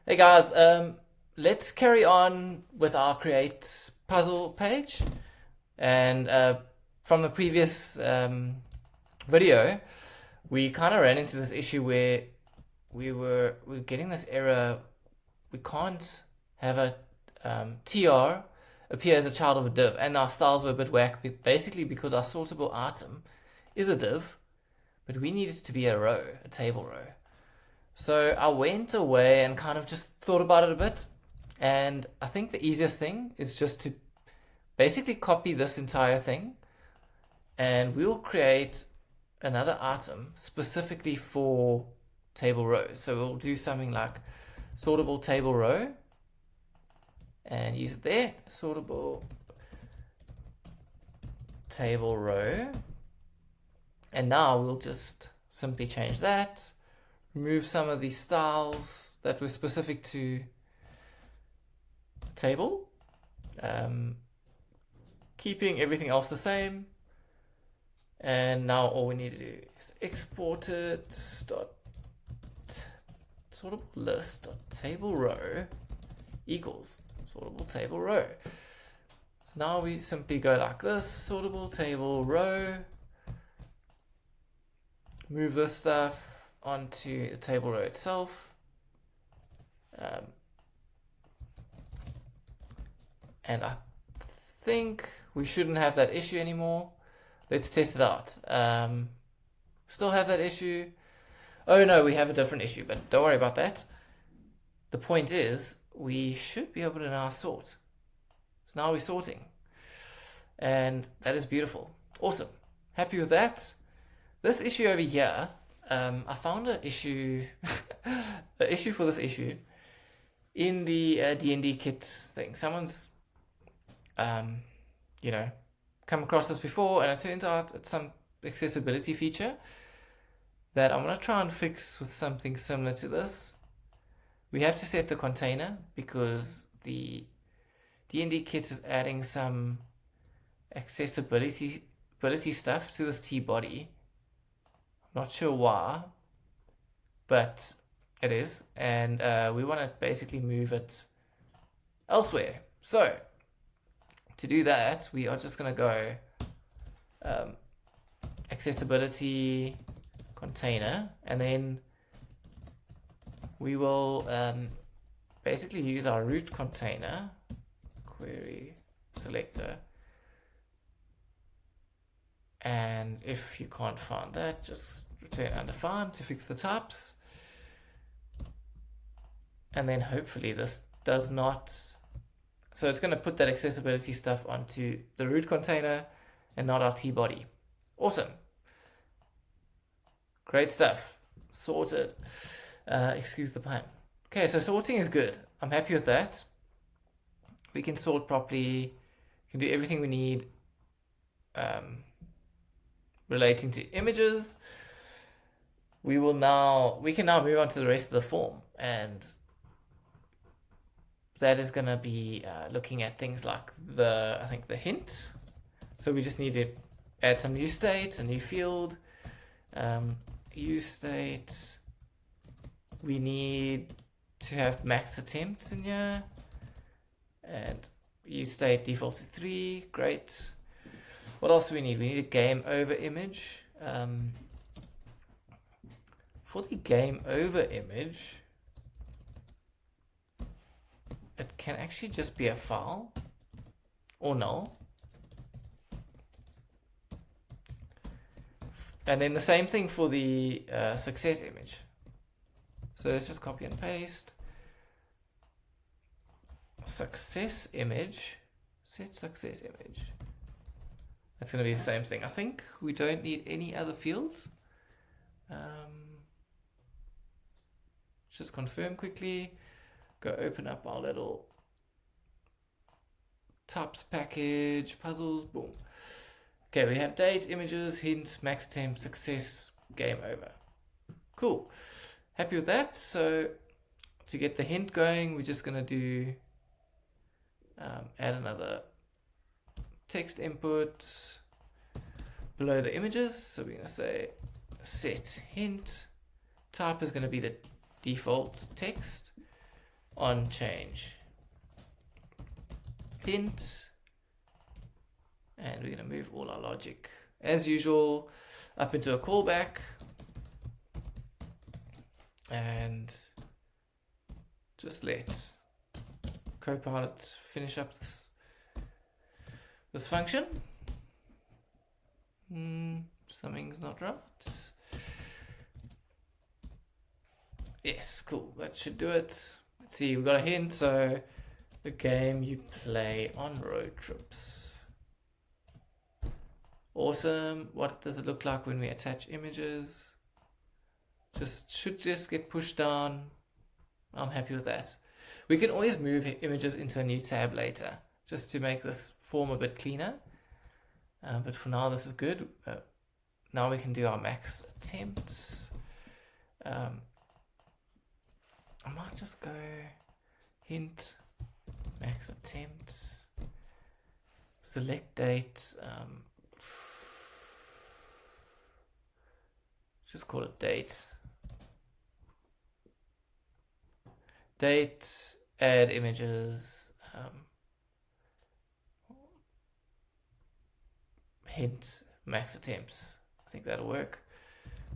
Hey guys, let's carry on with our create puzzle page. And from the previous video, we kind of ran into this issue where we were getting this error. We can't have a tr appear as a child of a div, and our styles were a bit whack. Basically, because our sortable item is a div, but we need it to be a row, a table row. So I went away and kind of just thought about it a bit. And I think the easiest thing is just to basically copy this entire thing and we'll create another item specifically for table rows. So we'll do something like sortable table row and use it there. Sortable table row. And now we'll just simply change that. Remove some of these styles that were specific to the table, keeping everything else the same. And now all we need to do is export it. Sortable list table row equals sortable table row. So now we simply go like this: sortable table row. Move this stuff onto the table row itself. And I think we shouldn't have that issue anymore. Let's test it out. Still have that issue. Oh no, we have a different issue, but don't worry about that. The point is, we should be able to now sort. So now we're sorting. And that is beautiful. Awesome. Happy with that. This issue over here, I found an issue, an issue for this issue in the D&D kit thing. Someone's, come across this before, and it turns out it's some accessibility feature that I'm going to try and fix with something similar to this. We have to set the container because the D&D kit is adding some accessibility stuff to this T-body. Not sure why, but it is, and we want to basically move it elsewhere. So to do that, we are just going to go accessibility container, and then we will basically use our root container query selector. And if you can't find that, just return undefined to fix the types. And then hopefully this does not, so it's going to put that accessibility stuff onto the root container and not our T-body. Awesome. Great stuff. Sorted. Excuse the pun. Okay, so sorting is good. I'm happy with that. We can sort properly. We can do everything we need. Relating to images, we can now move on to the rest of the form, and that is going to be looking at things like I think the hint. So we just need to add some new state, a new field. Use state. We need to have max attempts in here, and use state default to 3. Great. What else do we need? We need a game over image. For the game over image, it can actually just be a file or null. And then the same thing for the success image. So let's just copy and paste. Success image, set success image. That's going to be the same thing. I think we don't need any other fields. Just confirm quickly. Go open up our little types package, puzzles, boom. Okay, we have date, images, hint, max attempt, success, game over. Cool. Happy with that. So to get the hint going, we're just going to do add another text input below the images. So we're going to say set hint. Type is going to be the default text. on change hint, and we're going to move all our logic as usual up into a callback, and just let Copilot finish up this function. Something's not right. Yes, cool, that should do it. Let's see, we've got a hint, so the game you play on road trips. Awesome. What does it look like when we attach images? Should just get pushed down. I'm happy with that. We can always move images into a new tab later, just to make this form a bit cleaner. But for now, this is good. Now we can do our max attempts. I might just go hint max attempts, select date. Let's just call it date. Date, add images, hint max attempts. I think that'll work.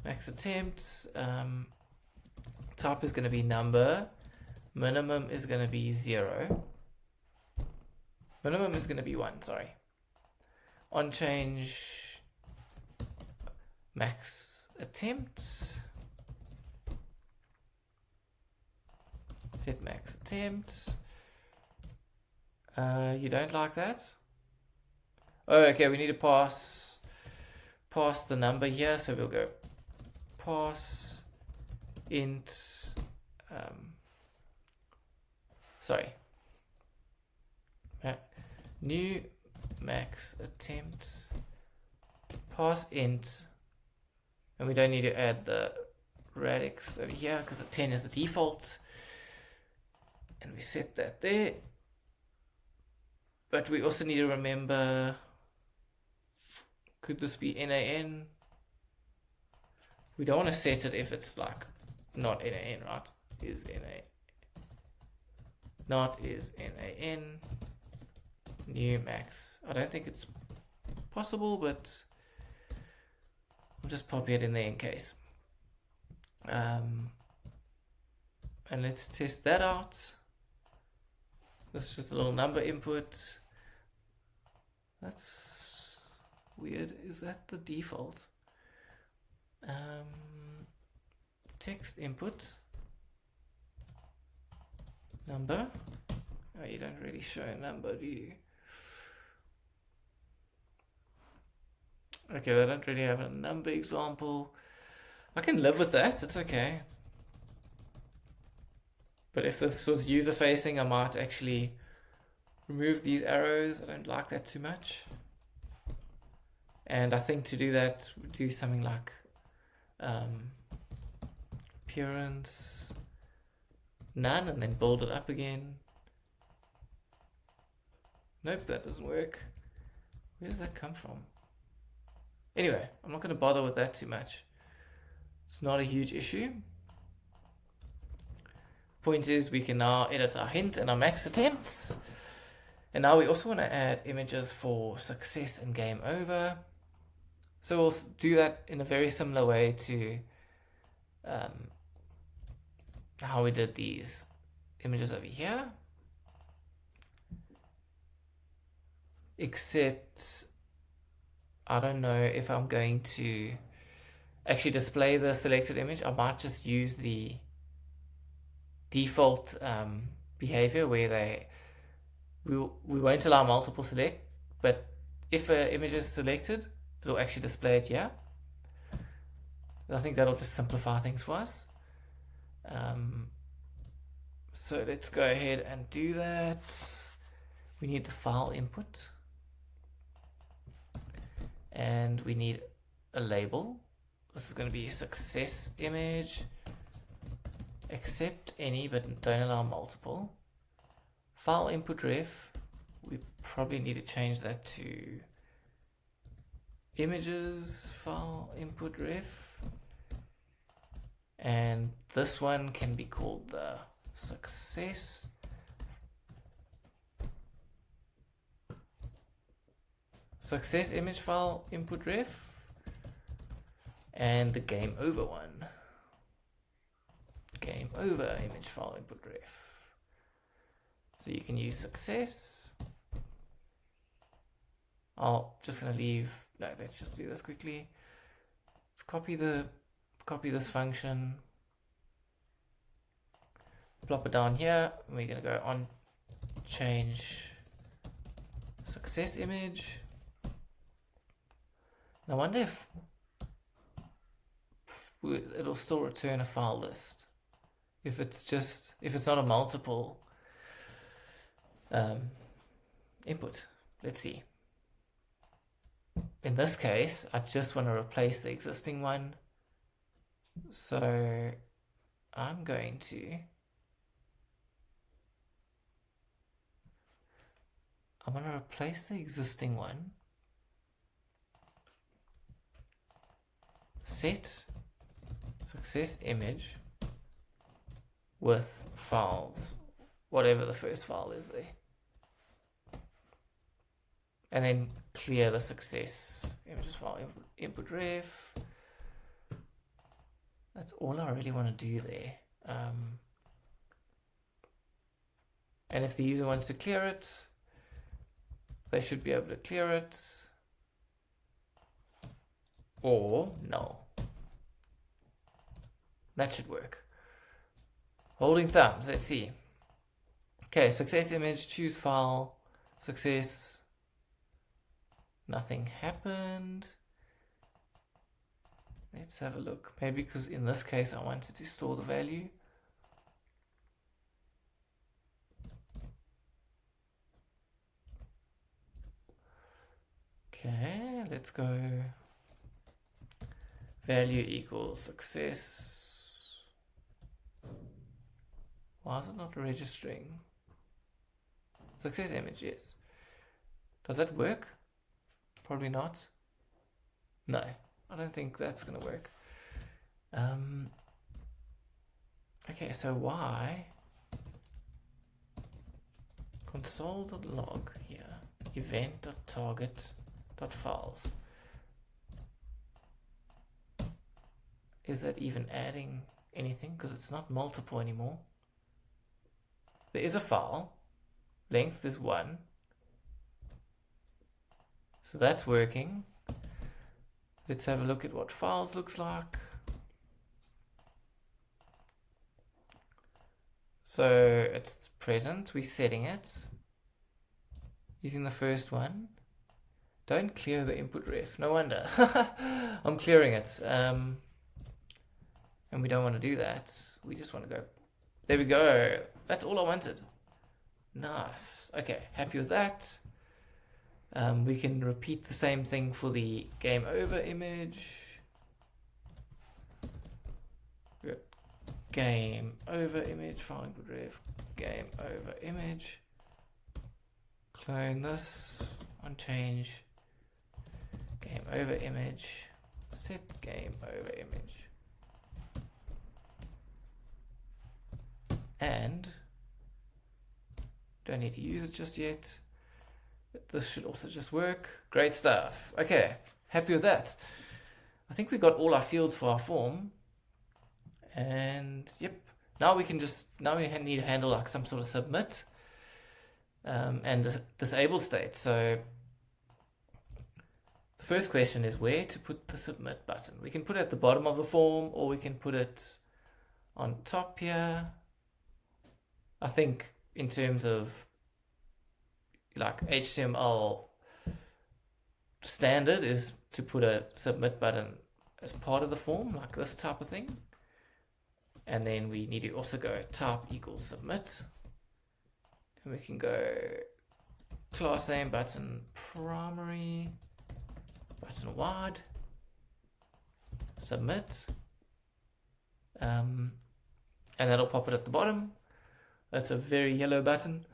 Max attempts. Type is going to be number. Minimum is going to be 0. Minimum is going to be 1, sorry. On change max attempts. Set max attempts. You don't like that? Oh, okay, we need to pass the number here, so we'll go pass int sorry, new max attempt, pass int, and we don't need to add the radix over here because the 10 is the default, and we set that there. But we also need to remember, could this be NaN? We don't want to set it if it's like not NaN, right? Is NaN. Not is NaN. New max. I don't think it's possible, but I'll just pop it in there in case. And let's test that out. This is just a little number input. That's weird. Is that the default? Text input. Number. Oh, you don't really show a number, do you? Okay, I don't really have a number example. I can live with that, it's okay. But if this was user facing, I might actually remove these arrows. I don't like that too much. And I think to do that, do something like appearance none, and then build it up again. Nope, that doesn't work. Where does that come from? Anyway, I'm not going to bother with that too much. It's not a huge issue. Point is, we can now edit our hint and our max attempts. And now we also want to add images for success and game over. So we'll do that in a very similar way to how we did these images over here. Except I don't know if I'm going to actually display the selected image. I might just use the default behavior where we won't allow multiple select, but if an image is selected, it'll actually display it here. I think that'll just simplify things for us. So let's go ahead and do that. We need the file input, and we need a label. This is going to be a success image. Accept any, but don't allow multiple. File input ref, we probably need to change that to images file input ref, and this one can be called the success image file input ref, and the game over one, game over image file input ref. So you can use success. Just gonna leave. No, let's just do this quickly. Let's copy this function, plop it down here. And we're gonna go on change success image. Now, I wonder if it'll still return a file list if it's not a multiple input. Let's see. In this case, I just want to replace the existing one. So I'm going to replace the existing one. Set success image with files, whatever the first file is there. And then clear the success images file input ref. That's all I really want to do there. And if the user wants to clear it, they should be able to clear it. Or no. That should work. Holding thumbs, let's see. Okay, success image, choose file, success. Nothing happened. Let's have a look. Maybe because in this case I wanted to store the value. Okay, let's go. Value equals success. Why is it not registering? Success image, yes. Does that work? Probably not. No, I don't think that's gonna work. Okay, so why console.log here, event.target.files. Is that even adding anything? Because it's not multiple anymore. There is a file, length is 1. So that's working. Let's have a look at what files looks like. So it's present, we're setting it. Using the first one. Don't clear the input ref, no wonder. I'm clearing it. And we don't want to do that. We just want to go. There we go. That's all I wanted. Nice. Okay, happy with that. We can repeat the same thing for the game over image. Game over image, file input ref, game over image. Clone this, unchange, game over image, set game over image. And don't need to use it just yet. This should also just work. Great stuff. Okay, happy with that. I think we got all our fields for our form. And yep, now we need to handle like some sort of submit and disable state. So the first question is where to put the submit button. We can put it at the bottom of the form, or we can put it on top here. I think in terms of like HTML standard is to put a submit button as part of the form, like this type of thing. And then we need to also go type equals submit. And we can go class name button primary, button wide, submit. And that'll pop it at the bottom. That's a very yellow button.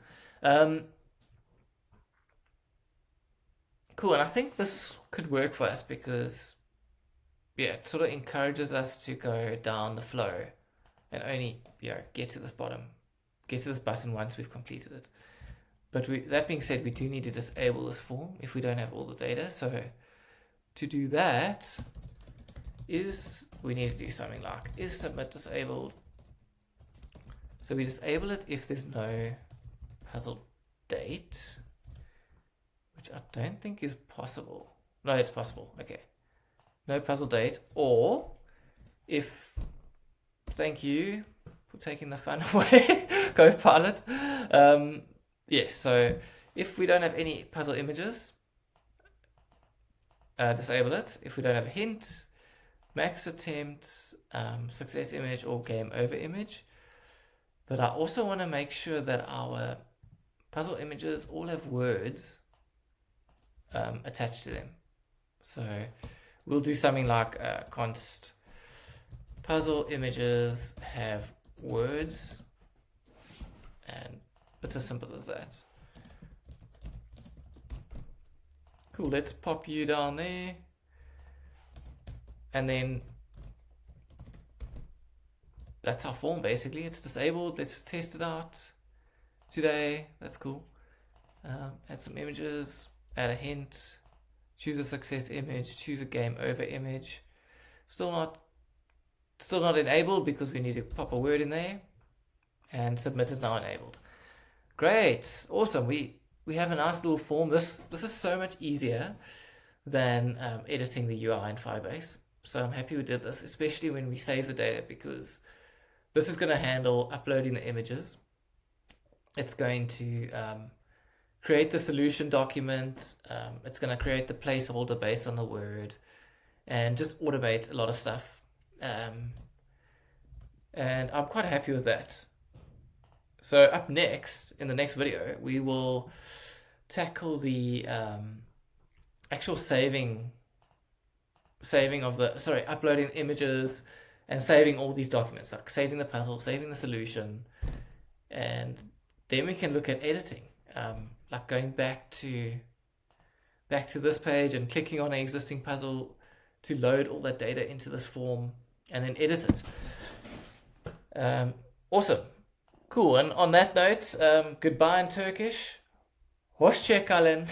Cool, and I think this could work for us because, yeah, it sort of encourages us to go down the flow and only, get to this bottom get to this button once we've completed it. But that being said, we do need to disable this form if we don't have all the data. So to do that we need to do something like is submit disabled. So we disable it if there's no puzzle date, which I don't think is possible. No, it's possible. Okay. No puzzle date, or if, thank you for taking the fun away, Copilot. Yes, so if we don't have any puzzle images, disable it. If we don't have a hint, max attempt, success image, or game over image. But I also want to make sure that our puzzle images all have words attached to them. So we'll do something like const puzzle images have words, and it's as simple as that. Cool, let's pop you down there. And then that's our form basically. It's disabled. Let's test it out today. That's cool. Add some images, add a hint, choose a success image, choose a game over image. Still not enabled because we need to pop a word in there, and submit is now enabled. Great, awesome. We have a nice little form. This is so much easier than editing the UI in Firebase. So I'm happy we did this, especially when we save the data, because this is going to handle uploading the images. It's going to create the solution document. It's going to create the placeholder based on the word, and just automate a lot of stuff. And I'm quite happy with that. So up next, in the next video, we will tackle the actual uploading images and saving all these documents, like saving the puzzle, saving the solution, and then we can look at editing, like going back to this page and clicking on an existing puzzle to load all that data into this form and then edit it. Awesome. Cool. And on that note, goodbye in Turkish. Hoşça kalın.